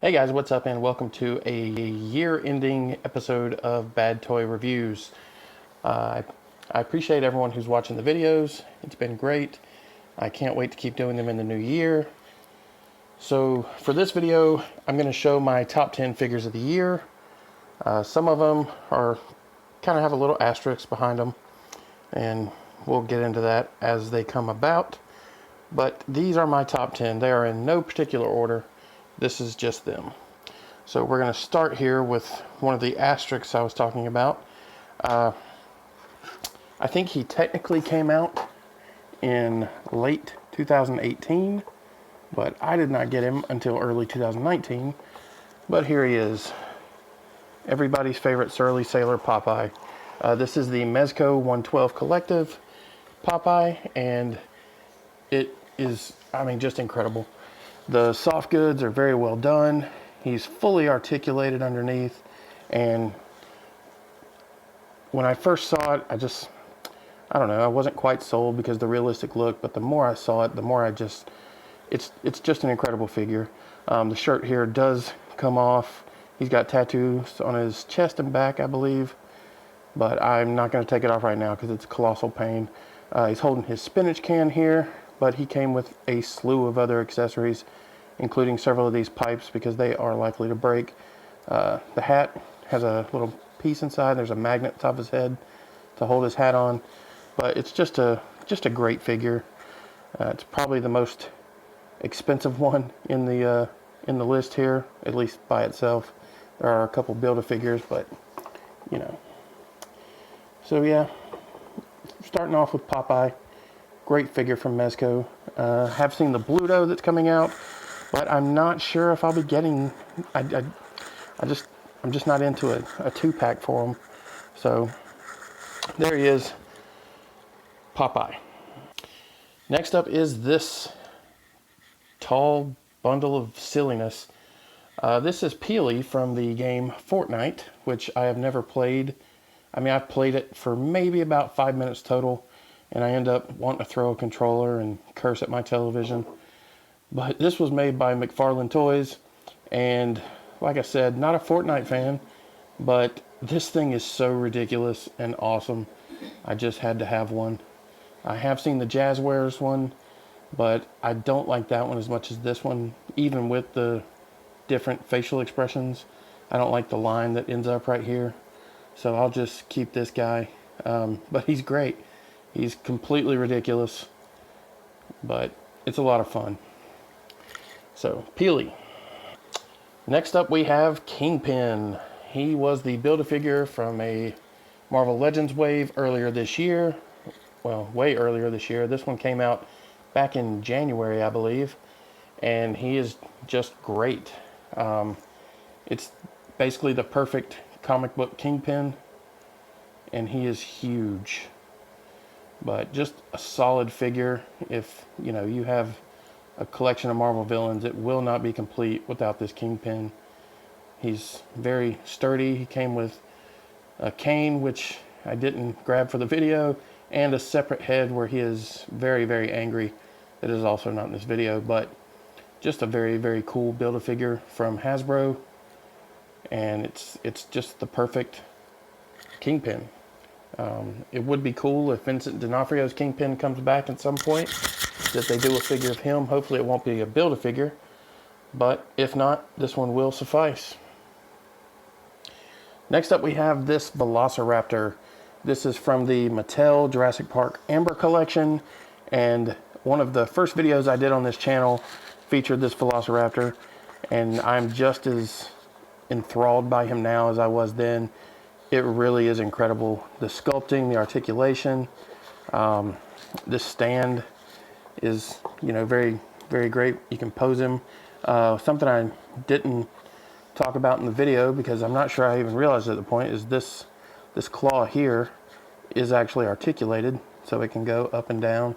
Hey guys, what's up, and welcome to a year-ending episode of Bad Toy Reviews. I appreciate everyone who's watching the videos. It's been great. I can't wait to keep doing them in the new year. So for this video, I'm going to show my top 10 figures of the year. Some of them are kind of have a little asterisk behind them, and we'll get into that as they come about. But these are my top 10. They are in no particular order. This is just them. So we're going to start here with one of the asterisks I was talking about. I think he technically came out in late 2018, but I did not get him until early 2019. But here he is. Everybody's favorite surly sailor Popeye. This is the Mezco 112 Collective Popeye, and it is, I mean, just incredible. The soft goods are very well done. He's fully articulated underneath, and when I first saw it, I don't know, I wasn't quite sold because the realistic look, but the more I saw it, the more it's just an incredible figure. The shirt here does come off. He's got tattoos on his chest and back, I believe, but I'm not going to take it off right now because it's a colossal pain. He's holding his spinach can here, but he came with a slew of other accessories, including several of these pipes because they are likely to break. The hat has a little piece inside. There's a magnet on top of his head to hold his hat on, but it's just a great figure. It's probably the most expensive one in the list here, at least by itself. There are a couple Build-A-Figures, but you know. So yeah, starting off with Popeye. Great figure from Mezco. Have seen the Bluto that's coming out, but I'm not sure if I'll be getting. I'm just not into a 2-pack for him. So there he is, Popeye. Next up is this tall bundle of silliness. This is Peely from the game Fortnite, which I have never played. I mean, I've played it for maybe about 5 minutes total, and I end up wanting to throw a controller and curse at my television. But this was made by McFarlane Toys, and like I said, not a Fortnite fan, but this thing is so ridiculous and awesome. I just had to have one. I have seen the Jazzwares one, but I don't like that one as much as this one, even with the different facial expressions. I don't like the line that ends up right here, so I'll just keep this guy. But he's great. He's completely ridiculous, but it's a lot of fun. So, Peely. Next up we have Kingpin. He was the Build-A-Figure from a Marvel Legends wave earlier this year. Well, way earlier this year. This one came out back in January, I believe, and he is just great. It's basically the perfect comic book Kingpin, and he is huge. But just a solid figure. If you know you have a collection of Marvel villains, it will not be complete without this Kingpin. He's very sturdy. He came with a cane, which I didn't grab for the video, and a separate head where he is very, very angry. That is also not in this video, but just a very, very cool Build-A-Figure from Hasbro, and it's just the perfect Kingpin. It would be cool if Vincent D'Onofrio's Kingpin comes back at some point, that they do a figure of him. Hopefully it won't be a Build-A-Figure, but if not, this one will suffice. Next up we have this Velociraptor. This is from the Mattel Jurassic Park Amber collection, and one of the first videos I did on this channel featured this Velociraptor, and I'm just as enthralled by him now as I was then. It really is incredible. The sculpting, the articulation, this stand is, you know, very, very great. You can pose him. Something I didn't talk about in the video because I'm not sure I even realized at the point is this claw here is actually articulated, so it can go up and down.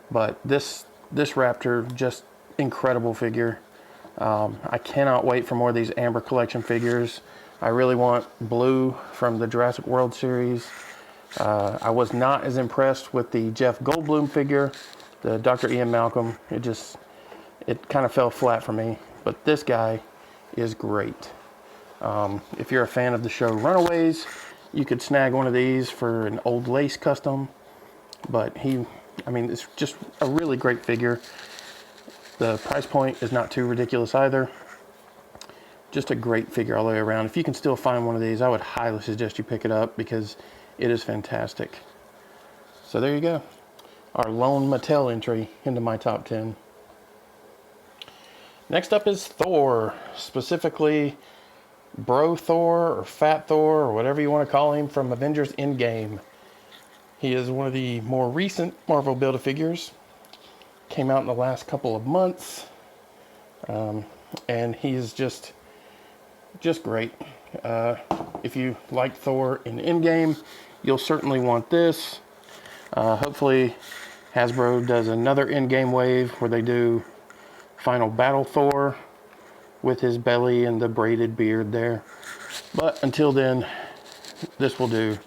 But this Raptor, just incredible figure. I cannot wait for more of these Amber Collection figures. I really want Blue from the Jurassic World series. I was not as impressed with the Jeff Goldblum figure, the Dr. Ian Malcolm. It kind of fell flat for me. but this guy is great. If you're a fan of the show Runaways, you could snag one of these for an Old Lace custom, but it's just a really great figure. The price point is not too ridiculous either. Just a great figure all the way around. If you can still find one of these, I would highly suggest you pick it up because it is fantastic. So there you go. Our lone Mattel entry into my top 10. Next up is Thor, specifically Bro Thor or Fat Thor or whatever you want to call him from Avengers Endgame. He is one of the more recent Marvel Build-A-Figures. Came out in the last couple of months. And he is just great. If you like Thor in Endgame, you'll certainly want this. Hopefully Hasbro does another Endgame wave where they do Final Battle Thor with his belly and the braided beard there. But until then, this will do.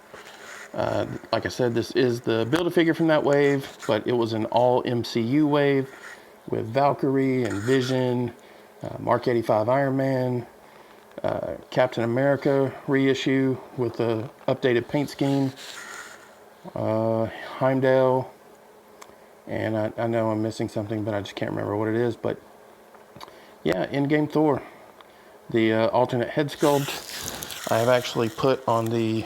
Like I said, this is the Build-A-Figure from that wave, but it was an all MCU wave with Valkyrie and Vision, Mark 85 Iron Man, Captain America reissue with the updated paint scheme, Heimdall, and I know I'm missing something, but I just can't remember what it is. But yeah, Endgame Thor. The alternate head sculpt I have actually put on the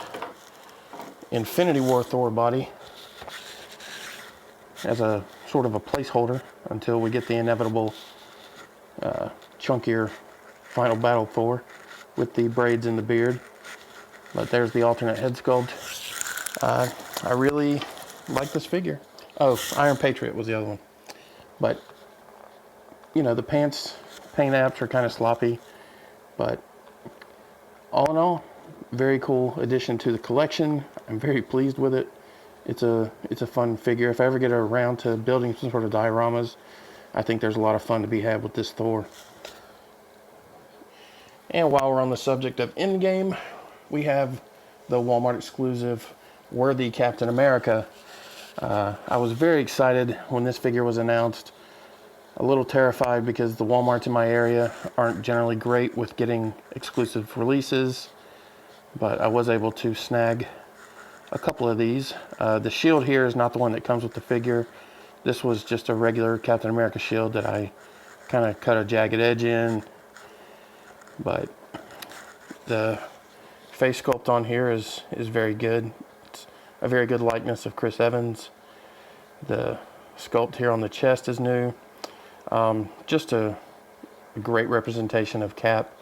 Infinity War Thor body as a sort of a placeholder until we get the inevitable chunkier Final Battle Thor with the braids and the beard. But there's the alternate head sculpt. I really like this figure. Oh, Iron Patriot was the other one. But, you know, the paint apps are kind of sloppy. But all in all, very cool addition to the collection. I'm very pleased with it. It's a fun figure. If I ever get around to building some sort of dioramas, I think there's a lot of fun to be had with this Thor. And while we're on the subject of Endgame, we have the Walmart exclusive Worthy Captain America. I was very excited when this figure was announced. A little terrified because the Walmarts in my area aren't generally great with getting exclusive releases, but I was able to snag a couple of these. The shield here is not the one that comes with the figure. This was just a regular Captain America shield that I kind of cut a jagged edge in, but the face sculpt on here is very good. It's a very good likeness of Chris Evans. The sculpt here on the chest is new. Just a great representation of Cap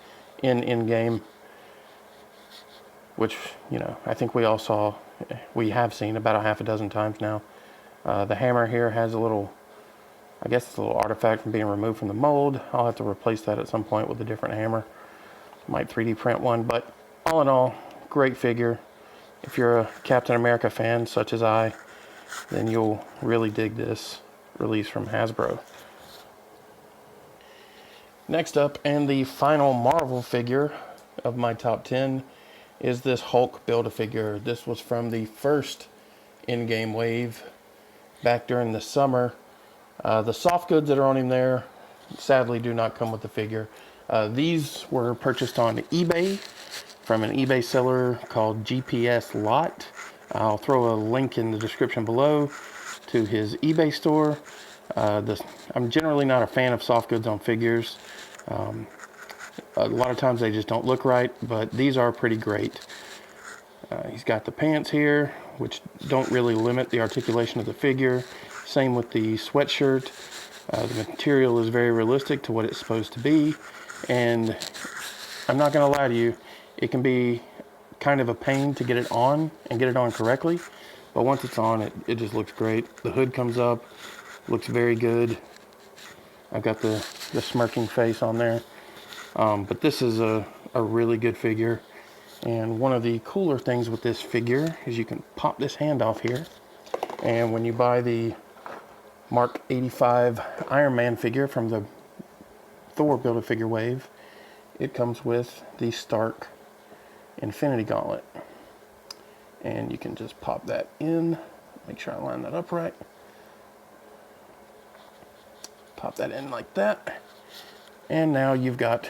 in Endgame, which, you know, I think we have seen about a half a dozen times now. The hammer here has a little, I guess it's a little artifact from being removed from the mold. I'll have to replace that at some point with a different hammer. Might 3D print one, but all in all, great figure. If you're a Captain America fan, such as I, then you'll really dig this release from Hasbro. Next up, and the final Marvel figure of my top 10, is this Hulk Build-A-Figure. This was from the first Endgame wave back during the summer. The soft goods that are on him there sadly do not come with the figure. These were purchased on eBay from an eBay seller called GPSlot. I'll throw a link in the description below to his eBay store. I'm generally not a fan of soft goods on figures. A lot of times they just don't look right, but these are pretty great. He's got the pants here, which don't really limit the articulation of the figure. Same with the sweatshirt. The material is very realistic to what it's supposed to be, and I'm not going to lie to you, it can be kind of a pain to get it on and get it on correctly, but once it's on, it just looks great. The hood comes up, looks very good. I've got the smirking face on there, but this is a really good figure. And one of the cooler things with this figure is you can pop this hand off here, and when you buy the Mark 85 Iron Man figure from the Thor Build-A-Figure wave, it comes with the Stark Infinity Gauntlet, and you can just pop that in. Make sure I line that up right. Pop that in like that, And now you've got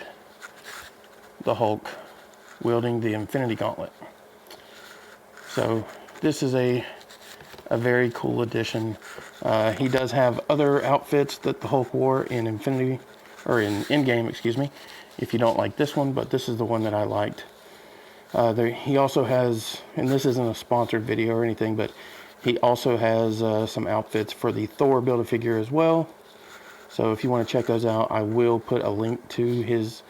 the Hulk wielding the Infinity Gauntlet. So this is a very cool addition. He does have other outfits that the Hulk wore in Endgame, excuse me, if you don't like this one, but this is the one that I liked. He also has, and this isn't a sponsored video or anything, but he also has some outfits for the Thor Build-A-Figure as well. So if you want to check those out, I will put a link to his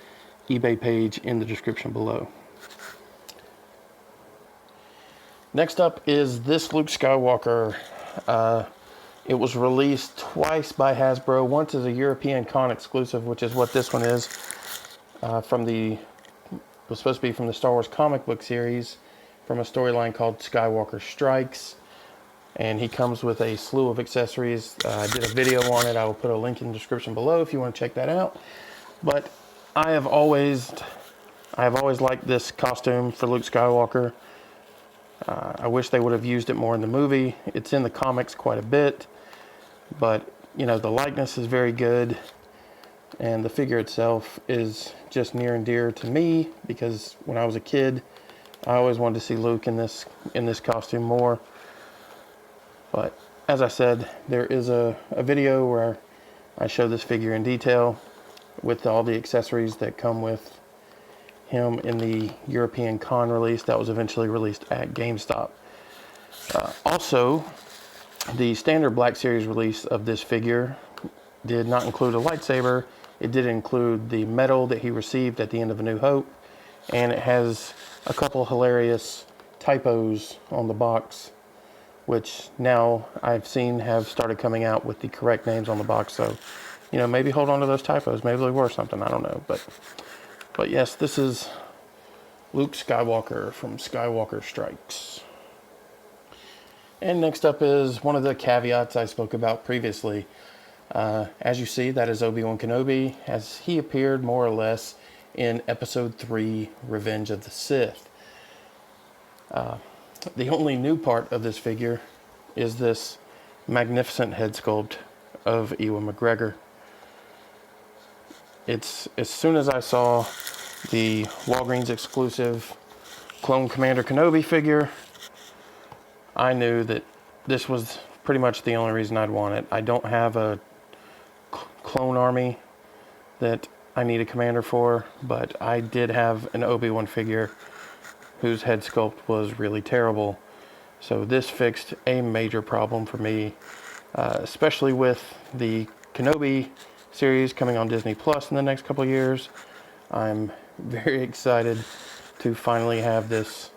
eBay page in the description below. Next up is this Luke Skywalker. It was released twice by Hasbro. Once as a European con exclusive, which is what this one is, was supposed to be from the Star Wars comic book series, from a storyline called Skywalker Strikes. And he comes with a slew of accessories. I did a video on it. I will put a link in the description below if you want to check that out. But I have always liked this costume for Luke Skywalker. I wish they would have used it more in the movie. It's in the comics quite a bit, but you know, the likeness is very good, and the figure itself is just near and dear to me because when I was a kid, I always wanted to see Luke in this costume more. But as I said, there is a video where I show this figure in detail with all the accessories that come with him in the European con release that was eventually released at GameStop. Also, the standard Black Series release of this figure did not include a lightsaber. It did include the medal that he received at the end of A New Hope, and it has a couple hilarious typos on the box, which now I've seen have started coming out with the correct names on the box. So, you know, maybe hold on to those typos. Maybe they were something. I don't know. But yes, this is Luke Skywalker from Skywalker Strikes. And next up is one of the caveats I spoke about previously. As you see, that is ObiWan Kenobi, as he appeared more or less in Episode 3, Revenge of the Sith. The only new part of this figure is this magnificent head sculpt of Ewan McGregor. It's as soon as I saw the Walgreens exclusive Clone Commander Kenobi figure, I knew that this was pretty much the only reason I'd want it. I don't have a clone army that I need a commander for, but I did have an Obi-Wan figure whose head sculpt was really terrible. So this fixed a major problem for me, especially with the Kenobi series coming on Disney Plus in the next couple of years. I'm very excited to finally have this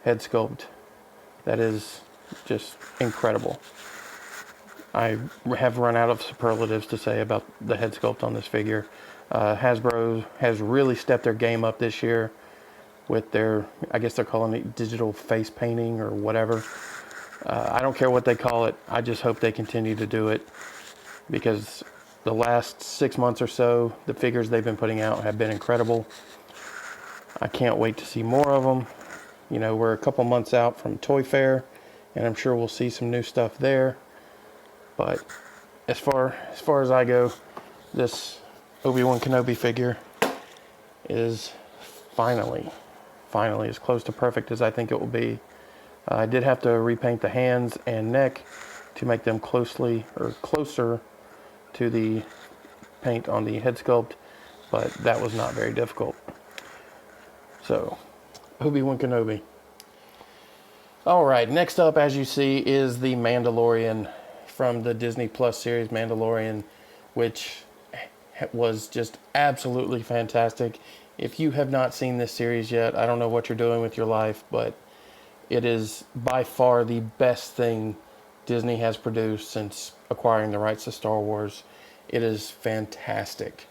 head sculpt that is just incredible. I have run out of superlatives to say about the head sculpt on this figure. Hasbro has really stepped their game up this year with their, I guess they're calling it digital face painting or whatever. I don't care what they call it. I just hope they continue to do it, because the last 6 months or so, the figures they've been putting out have been incredible. I can't wait to see more of them. You know, we're a couple months out from Toy Fair, and I'm sure we'll see some new stuff there. But as far as I go, this Obi-Wan Kenobi figure is finally as close to perfect as I think it will be. I did have to repaint the hands and neck to make them closer to the paint on the head sculpt, but that was not very difficult. So, Obi-Wan Kenobi. Alright, next up, as you see, is the Mandalorian from the Disney Plus series Mandalorian, which was just absolutely fantastic. If you have not seen this series yet, I don't know what you're doing with your life, but it is by far the best thing Disney has produced since acquiring the rights to Star Wars. It is fantastic.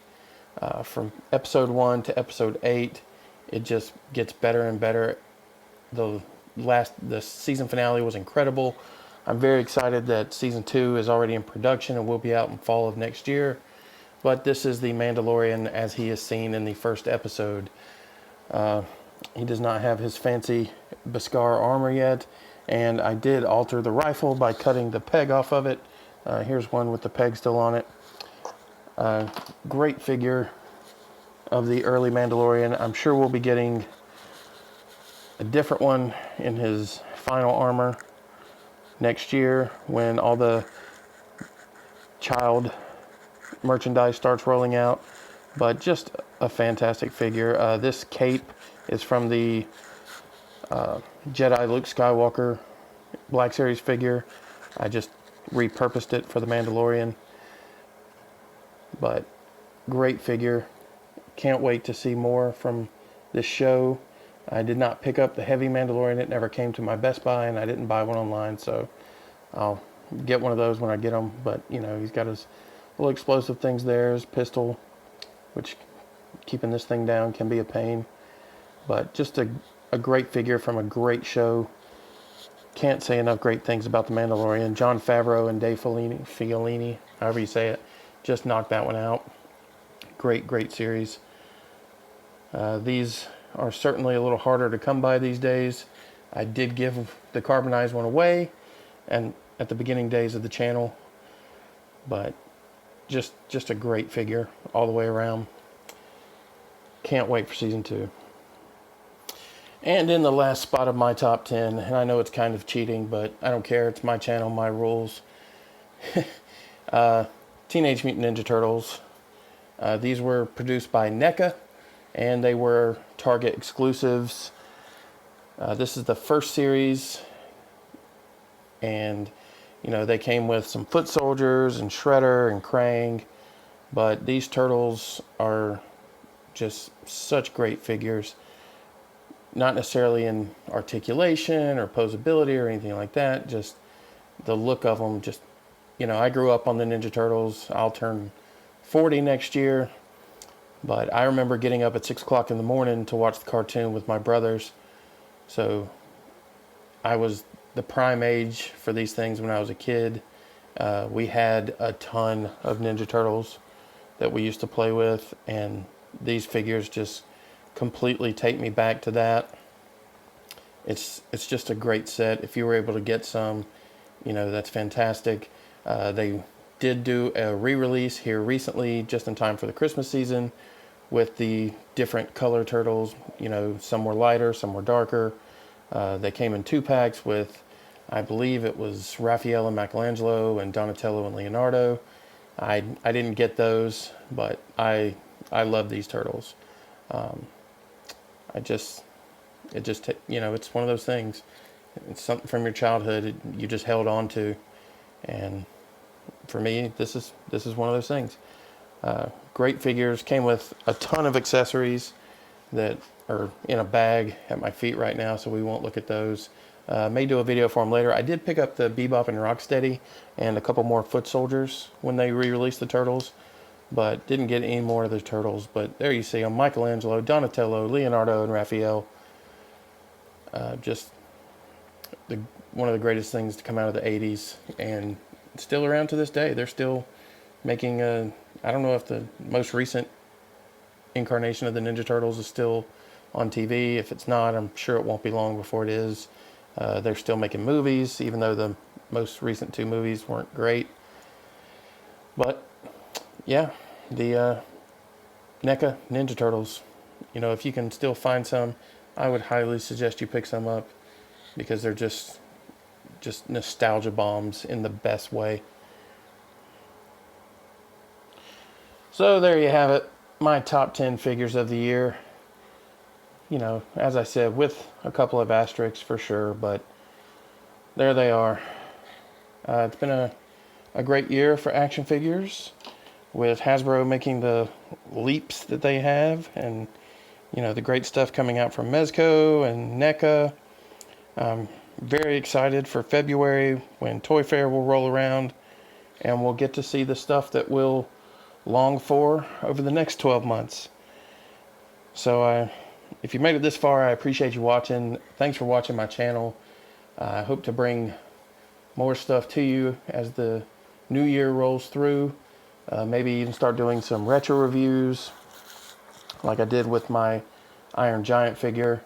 From episode 1 to episode 8, it just gets better and better. The season finale was incredible. I'm very excited that season 2 is already in production and will be out in fall of next year. But this is the Mandalorian as he is seen in the first episode. He does not have his fancy Beskar armor yet, and I did alter the rifle by cutting the peg off of it. Here's one with the peg still on it. Great figure of the early Mandalorian. I'm sure we'll be getting a different one in his final armor next year when all the child merchandise starts rolling out. But just a fantastic figure. This cape is from the Jedi Luke Skywalker Black Series figure. I just repurposed it for the Mandalorian. But great figure. Can't wait to see more from this show. I did not pick up the heavy Mandalorian. It never came to my Best Buy, and I didn't buy one online, so I'll get one of those when I get them. But, you know, he's got his little explosive things there, his pistol, which keeping this thing down can be a pain. But just a great figure from a great show. Can't say enough great things about the Mandalorian. Jon Favreau and Dave Filoni, however you say it, just knocked that one out. Great series. These are certainly a little harder to come by these days. I did give the carbonized one away and at the beginning days of the channel, but just a great figure all the way around. Can't wait for season 2. And in the last spot of my top 10, and I know it's kind of cheating, but I don't care. It's my channel, my rules. Teenage Mutant Ninja Turtles. These were produced by NECA, and they were Target exclusives. This is the first series, and you know, they came with some foot soldiers and Shredder and Krang, but these turtles are just such great figures. Not necessarily in articulation or posability or anything like that, just the look of them. Just, you know, I grew up on the Ninja Turtles. I'll turn 40 next year, but I remember getting up at 6 o'clock in the morning to watch the cartoon with my brothers. So I was the prime age for these things when I was a kid. We had a ton of Ninja Turtles that we used to play with, and these figures just completely take me back to that. It's just a great set. If you were able to get some, you know, that's fantastic. They did do a re-release here recently, just in time for the Christmas season, with the different color turtles. You know, some were lighter, some were darker. They came in 2-packs with, I believe it was Raphael and Michelangelo and Donatello and Leonardo. I didn't get those, but I love these turtles. You know, it's one of those things. It's something from your childhood you just held on to, and for me, this is one of those things. Great figures. Came with a ton of accessories that are in a bag at my feet right now, so we won't look at those. May do a video for them later. I did pick up the Bebop and Rocksteady and a couple more foot soldiers when they re-released the Turtles, but didn't get any more of the Turtles. But there you see them: Michelangelo, Donatello, Leonardo, and Raphael. Just one of the greatest things to come out of the 80s, and still around to this day. They're still making I don't know if the most recent incarnation of the Ninja Turtles is still on TV. If it's not, I'm sure it won't be long before it is. They're still making movies, even though the most recent 2 movies weren't great. But yeah, the NECA Ninja Turtles, you know, if you can still find some, I would highly suggest you pick some up, because they're just nostalgia bombs in the best way. So there you have it, my top 10 figures of the year. You know, as I said, with a couple of asterisks for sure, but there they are. It's been a great year for action figures, with Hasbro making the leaps that they have, and you know, the great stuff coming out from Mezco and NECA. I'm very excited for February, when Toy Fair will roll around, and we'll get to see the stuff that we'll long for over the next 12 months. So if you made it this far, I appreciate you watching. Thanks for watching my channel. I hope to bring more stuff to you as the new year rolls through. Maybe even start doing some retro reviews, like I did with my Iron Giant figure.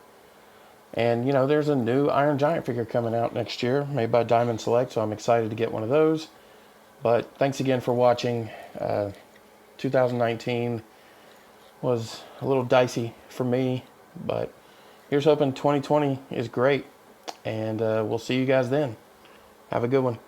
And you know, there's a new Iron Giant figure coming out next year, made by Diamond Select, so I'm excited to get one of those. But thanks again for watching. 2019 was a little dicey for me, but here's hoping 2020 is great, and we'll see you guys then. Have a good one.